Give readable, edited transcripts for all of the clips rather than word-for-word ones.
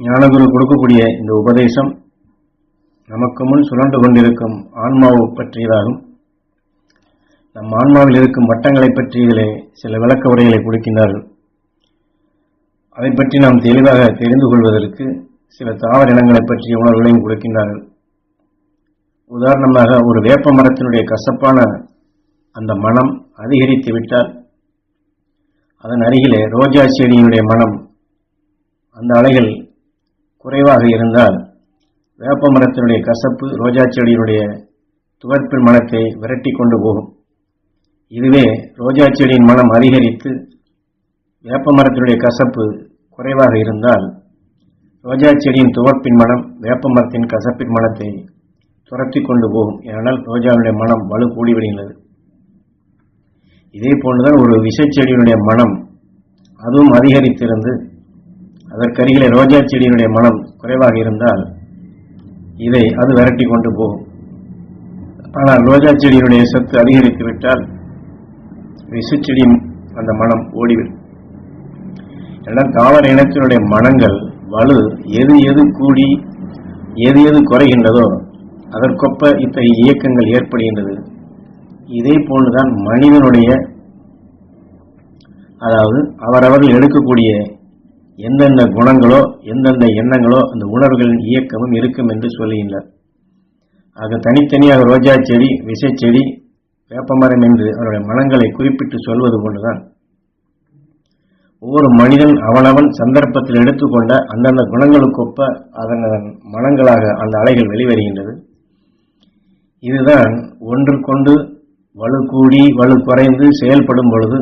ஞானகுரு கொடுக்கக்கூடிய இந்த உபதேசம் நமக்கு முன் சுழன்று கொண்டிருக்கும் ஆன்மாவை பற்றியதாகும். நம் ஆன்மாவில் இருக்கும் வட்டங்களை பற்றி இதிலே சில விளக்க உரைகளை கொடுக்கின்றார்கள். அதை பற்றி நாம் தெளிவாக தெரிந்து கொள்வதற்கு சில தாவர இனங்களை பற்றிய உணர்வுகளையும் கொடுக்கின்றார்கள். உதாரணமாக, ஒரு வேப்ப மரத்தினுடைய கசப்பான அந்த மனம் அதிகரித்து விட்டால், அதன் அருகிலே ரோஜா செடியினுடைய மனம் அந்த அலைகள் குறைவாக இருந்தால், வேப்ப மரத்தினுடைய கசப்பு ரோஜா செடியினுடைய துவர்ப்பின் மனத்தை விரட்டி கொண்டு போகும். இதுவே ரோஜா செடியின் மனம் அதிகரித்து வேப்ப மரத்தினுடைய கசப்பு குறைவாக இருந்தால், ரோஜா செடியின் துவர்ப்பின் மனம் வேப்ப மரத்தின் கசப்பின் மனத்தை துரத்தி கொண்டு போகும். ஏனால் ரோஜாவுடைய மனம் வலு கூடிவிடுகிறது. இதே போன்றுதான் ஒரு விஷச்செடியினுடைய மனம் அதுவும் அதிகரித்திருந்து அதற்கருகிலே ரோஜா செடியினுடைய மனம் குறைவாக இருந்தால் இதை அது விரட்டி கொண்டு போகும். ஆனால் ரோஜா செடியினுடைய சத்து அதிகரித்து விட்டால் விஷச்செடியின் அந்த மனம் ஓடிவிடும். ஏனால் தாவர இனத்தினுடைய மனங்கள் வலு எது எது கூடி எது எது குறைகின்றதோ அதற்கொப்ப இத்தகைய இயக்கங்கள் ஏற்படுகின்றது. இதே போன்றுதான் மனிதனுடைய, அதாவது அவரவர்கள் எடுக்கக்கூடிய எந்தெந்த குணங்களோ எந்தெந்த எண்ணங்களோ அந்த உணர்வுகளின் இயக்கமும் இருக்கும் என்று சொல்லுகின்றார். ஆக தனித்தனியாக ரோஜா செடி, விஷச்செடி, வேப்பமரம் என்று அவருடைய மனங்களை குறிப்பிட்டு சொல்வது போன்றுதான் ஒவ்வொரு மனிதன் அவனவன் சந்தர்ப்பத்தில் எடுத்துக்கொண்ட அந்தந்த குணங்களுக்கொப்ப அதன் மனங்களாக அந்த அலைகள் வெளிவருகின்றது. இதுதான் ஒன்றுக்கொண்டு வலு கூடி வலு குறைந்து செயல்படும் பொழுது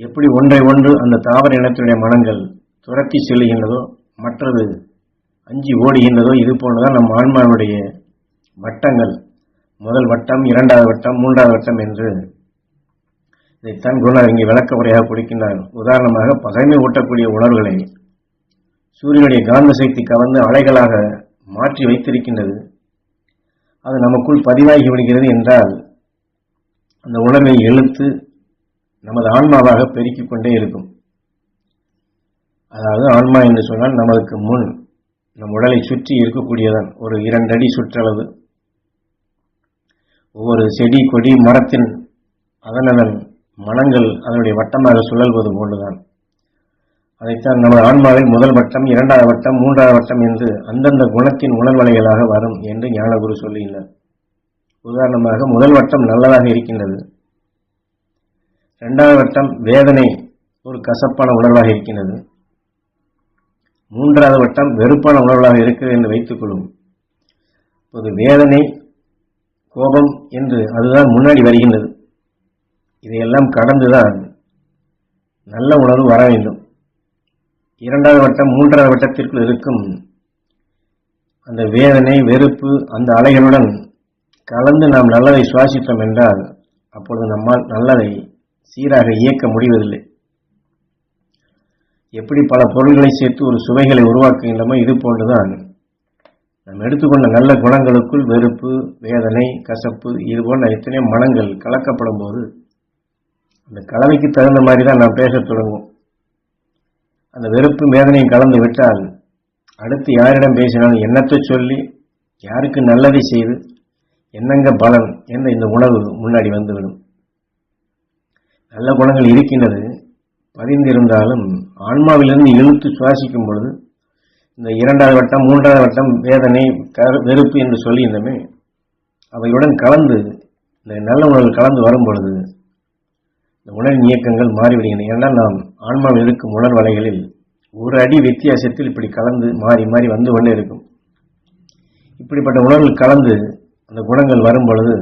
எப்படி ஒன்றை ஒன்று அந்த தாவர இனத்தினுடைய மனங்கள் துரத்தி செல்லுகின்றதோ, மற்றது அஞ்சி ஓடுகின்றதோ, இது போன்றுதான் நம் ஆன்மாவுடைய வட்டங்கள், முதல் வட்டம், இரண்டாவது வட்டம், மூன்றாவது வட்டம் என்று இதைத்தான் குருநாதர் இங்கே விளக்க உரையாக கொடுக்கின்றார். உதாரணமாக, பகைமை ஊட்டக்கூடிய உணர்வுகளை சூரியனுடைய காந்த சக்தி கவர்ந்து அலைகளாக மாற்றி வைத்திருக்கின்றது. அது நமக்குள் பதிவாகி விடுகிறது என்றால் அந்த உணர்வை இழுத்து நமது ஆன்மாவாக பெருக்கிக் கொண்டே இருக்கும். அதாவது ஆன்மா என்று சொன்னால் நமக்கு முன் நம் உடலை சுற்றி இருக்கக்கூடியதான் ஒரு 2 அடி சுற்றளவு. ஒவ்வொரு செடி கொடி மரத்தின் அதனதன் மனங்கள் அதனுடைய வட்டமாக சுழல்வது போன்றுதான். அதைத்தான் நமது ஆன்மாவில் முதல் வட்டம், இரண்டாவது வட்டம், மூன்றாவது வட்டம் என்று அந்தந்த குணத்தின் உணர்வலைகளாக வரும் என்று ஞானகுரு சொல்லுகின்றார். உதாரணமாக, முதல் வட்டம் நல்லதாக இருக்கின்றது, இரண்டாவது வட்டம் வேதனை ஒரு கசப்பான உணர்வாக இருக்கின்றது, மூன்றாவது வட்டம் வெறுப்பான உணர்வாக இருக்கிறது என்று வைத்துக் கொள்ளும். இப்போது வேதனை, கோபம் என்று அதுதான் முன்னாடி வருகின்றது. இதையெல்லாம் கடந்துதான் நல்ல உணர்வு வர வேண்டும். இரண்டாவது வட்டம், மூன்றாவது வட்டத்திற்குள் இருக்கும் அந்த வேதனை, வெறுப்பு அந்த அலைகளுடன் கலந்து நாம் நல்லதை சுவாசித்தோம் என்றால் அப்பொழுது நம்மால் நல்லதை சீராக இயக்க முடிவதில்லை. எப்படி பல பொருள்களை சேர்த்து ஒரு சுவைகளை உருவாக்குகின்றமோ இது போன்றுதான் நாம் எடுத்துக்கொண்ட நல்ல குணங்களுக்குள் வெறுப்பு, வேதனை, கசப்பு இது போன்ற எத்தனையோ மனங்கள் கலக்கப்படும் போது அந்த கலவைக்கு தகுந்த மாதிரி தான் நாம் பேசத் தொடங்குவோம். அந்த வெறுப்பு வேதனையும் கலந்து விட்டால் அடுத்து யாரிடம் பேசினாலும் எண்ணத்தை சொல்லி யாருக்கு நல்லதை செய்து என்னங்க பலன் என்ற இந்த உணர்வு முன்னாடி வந்துவிடும். நல்ல குணங்கள் இருக்கின்றது, பதிந்திருந்தாலும் ஆன்மாவிலிருந்து இழுத்து சுவாசிக்கும் பொழுது இந்த இரண்டாவது வட்டம், மூன்றாவது வட்டம் வேதனை, வெறுப்பு என்று சொல்லியிருந்தமே அவையுடன் கலந்து இந்த நல்ல உணர்வு கலந்து வரும் பொழுது இந்த உணர்வின் இயக்கங்கள் மாறிவிடுகின்றன. ஏனால் நாம் ஆன்மாவில் இருக்கும் உணர்வலைகளில் ஒரு அடி வித்தியாசத்தில் இப்படி கலந்து மாறி மாறி வந்து கொண்டே இருக்கும். இப்படிப்பட்ட உணர்வுகள் கலந்து அந்த குணங்கள் வரும் பொழுது,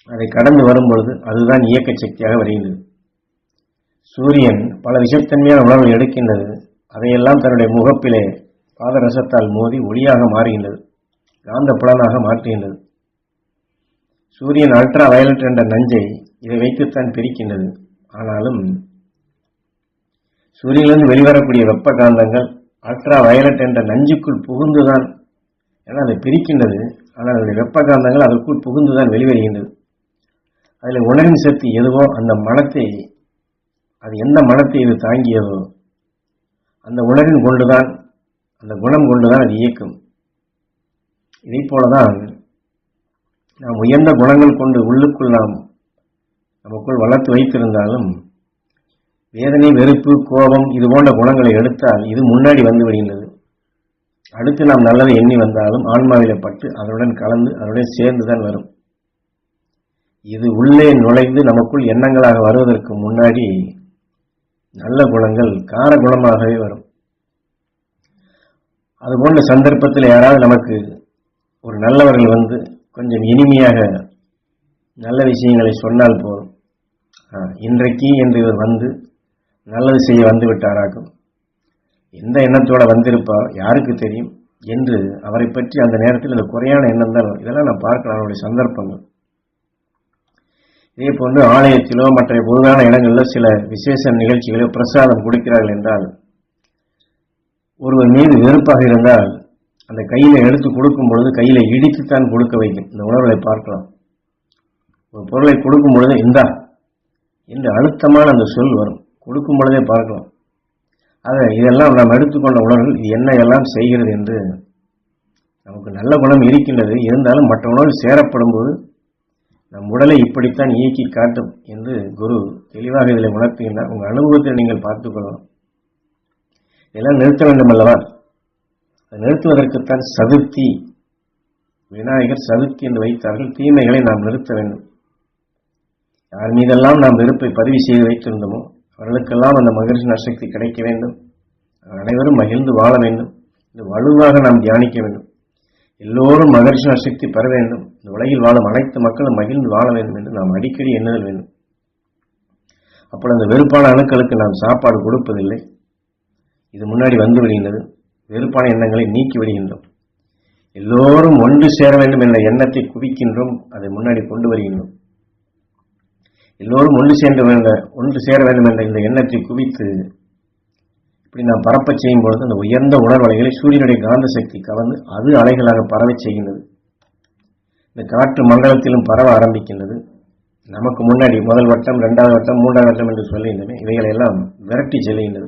அதை கடந்து வரும் பொழுது அதுதான் இயக்க சக்தியாக வருகின்றது. சூரியன் பல விஷத்தன்மையான உணர்வுகள் எடுக்கின்றது. அதையெல்லாம் தன்னுடைய முகப்பிலே பாதரசத்தால் மோதி ஒளியாக மாறுகின்றது, காந்த புலனாக மாற்றுகின்றது. சூரியன் அல்ட்ரா வயலட் என்ற நஞ்சை இதை வைத்துத்தான் பிரிக்கின்றது. ஆனாலும் சூரியனிலிருந்து வெளிவரக்கூடிய வெப்ப காந்தங்கள் அல்ட்ரா வயலட் என்ற நஞ்சுக்குள் புகுந்துதான், ஏன்னா அதை பிரிக்கின்றது, ஆனால் அதனுடைய வெப்ப காந்தங்கள் அதற்குள் புகுந்துதான் வெளிவருகின்றது. அதில் உணர்வின் சக்தி எதுவோ அந்த மனத்தை, அது எந்த மனத்தை இது தாங்கியதோ அந்த உணர்வின் கொண்டுதான், அந்த குணம் கொண்டுதான் அது இயக்கும். இதை போலதான் நாம் உயர்ந்த குணங்கள் கொண்டு உள்ளுக்குள் நாம் நமக்குள் வளர்த்து வைத்திருந்தாலும் வேதனை, வெறுப்பு, கோபம் இது போன்ற குணங்களை எடுத்தால் இது முன்னாடி வந்து விடுகின்றது. அடுத்து நாம் நல்லதை எண்ணி வந்தாலும் ஆன்மாவிலே பட்டு அதனுடன் கலந்து அதனுடன் சேர்ந்துதான் வரும். இது உள்ளே நுழைந்து நமக்குள் எண்ணங்களாக வருவதற்கு முன்னாடி நல்ல குணங்கள் கார குணமாகவே வரும். அதுபோன்ற சந்தர்ப்பத்தில் யாராவது நமக்கு ஒரு நல்லவர்கள் வந்து கொஞ்சம் இனிமையாக நல்ல விஷயங்களை சொன்னால் போதும், இன்றைக்கு என்று இவர் வந்து நல்லது செய்ய வந்து விட்டாராகும், எந்த எண்ணத்தோட வந்திருப்பார் யாருக்கு தெரியும் என்று அவரை பற்றி அந்த நேரத்தில் அந்த குறையான எண்ணம் தான் வரும். இதெல்லாம் நான் பார்க்கலாம் அவருடைய சந்தர்ப்பங்கள். இதே போன்று ஆலயத்திலோ மற்ற பொதுவான இடங்களில் சில விசேஷ நிகழ்ச்சிகளோ பிரசாதம் கொடுக்கிறார்கள் என்றால் ஒருவர் மீது வெறுப்பாக இருந்தால் அந்த கையில எடுத்து கொடுக்கும் பொழுது கையில இடித்துத்தான் கொடுக்க வைக்கும். இந்த உணர்வுகளை பார்க்கலாம். ஒரு பொருளை கொடுக்கும் பொழுது இந்தா என்று அழுத்தமான அந்த சொல் வரும். கொடுக்கும் பொழுதே பார்க்கலாம். இதெல்லாம் நாம் எடுத்துக்கொண்ட உணர்வுகள் இது என்ன எல்லாம் செய்கிறது என்று நமக்கு நல்ல குணம் இருக்கின்றது. இருந்தாலும் மற்ற உணர்வு சேரப்படும் போது நம் உடலை இப்படித்தான் இயக்கி காட்டும் என்று குரு தெளிவாக இதில் உணர்த்துகின்றார். உங்கள் அனுபவத்தை நீங்கள் பார்த்துக் கொள்ளலாம். இதெல்லாம் நிறுத்த வேண்டும் அல்லவா? நிறுத்துவதற்குத்தான் சதுர்த்தி, விநாயகர் சதுர்த்தி என்று வைத்தார்கள். தீமைகளை நாம் நிறுத்த வேண்டும். யார் மீதெல்லாம் நாம் வெறுப்பை பதிவு செய்து வைத்திருந்தோமோ அவர்களுக்கெல்லாம் அந்த மகிழ்ச்சி நற்சக்தி கிடைக்க வேண்டும். அனைவரும் மகிழ்ந்து வாழ வேண்டும். இது வலுவாக நாம் தியானிக்க வேண்டும். எல்லோரும் மகிழ்ச்சி நற்சக்தி பெற வேண்டும். இந்த உலகில் வாழும் அனைத்து மக்களும் மகிழ்ந்து வாழ வேண்டும் என்று நாம் அடிக்கடி எண்ணுதல் வேண்டும். அப்பொழுது அந்த வெறுப்பான அணுக்களுக்கு நாம் சாப்பாடு கொடுப்பதில்லை. இது முன்னாடி வந்து விடுகின்றது. வெறுப்பான எண்ணங்களை நீக்கி விடுகின்றோம். எல்லோரும் ஒன்று சேர வேண்டும் என்ற எண்ணத்தை குவிக்கின்றோம். அதை முன்னாடி கொண்டு வருகின்றோம். எல்லோரும் ஒன்று சேர வேண்டும் என்ற இந்த எண்ணத்தை குவித்து இப்படி நாம் பரப்பச் செய்யும் பொழுது அந்த உயர்ந்த உணர்வலைகளை சூரியனுடைய காந்த சக்தி கவர்ந்து அது அலைகளாக பரவச் செய்கின்றது. இந்த காற்று மண்டலத்திலும் பரவ ஆரம்பிக்கின்றது. நமக்கு முன்னாடி முதல் வட்டம், இரண்டாவது வட்டம், மூன்றாவது வட்டம் என்று சொல்லுகின்றன. இவைகளை எல்லாம் விரட்டி செல்கின்றது.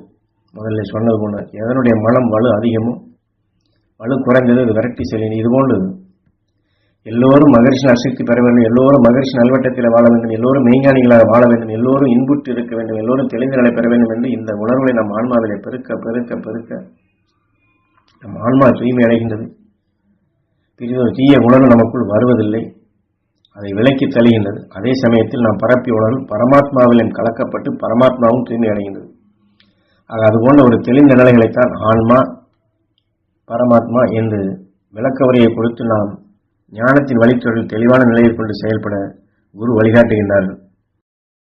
முதல்ல சொன்னது போல எதனுடைய மனம் வலு அதிகமோ வலு குறைந்தது அது விரட்டி செல்கின்றது. இதுபோன்று எல்லோரும் மகிழ்ச்சி நற்சக்தி பெற வேண்டும், எல்லோரும் மகிழ்ச்சி நல்வட்டத்தில் வாழ வேண்டும், எல்லோரும் மெய்ஞானிகளாக வாழ வேண்டும், எல்லோரும் இன்புற்று இருக்க வேண்டும், எல்லோரும் தெளிந்த நிலை பெற வேண்டும் என்று இந்த உணர்வுகளை நம் ஆன்மாவிலே பெருக்க பெருக்க பெருக்க நம் ஆன்மா தூய்மை அடைகின்றது. பிரிவு தீய உணர்வு நமக்குள் வருவதில்லை, அதை விலக்கி தழுகின்றது. அதே சமயத்தில் நாம் பரப்பிய உணர்வு பரமாத்மாவிலும் கலக்கப்பட்டு பரமாத்மாவும் தூய்மை அடைகின்றது. அது போன்ற ஒரு தெளிந்த நிலைகளைத்தான் ஆன்மா பரமாத்மா என்று விளக்க உரையை கொடுத்து நாம் ஞானத்தின் வழித்தொழில் தெளிவான நிலையில் கொண்டு செயல்பட குரு வழிகாட்டுகின்றார்கள்.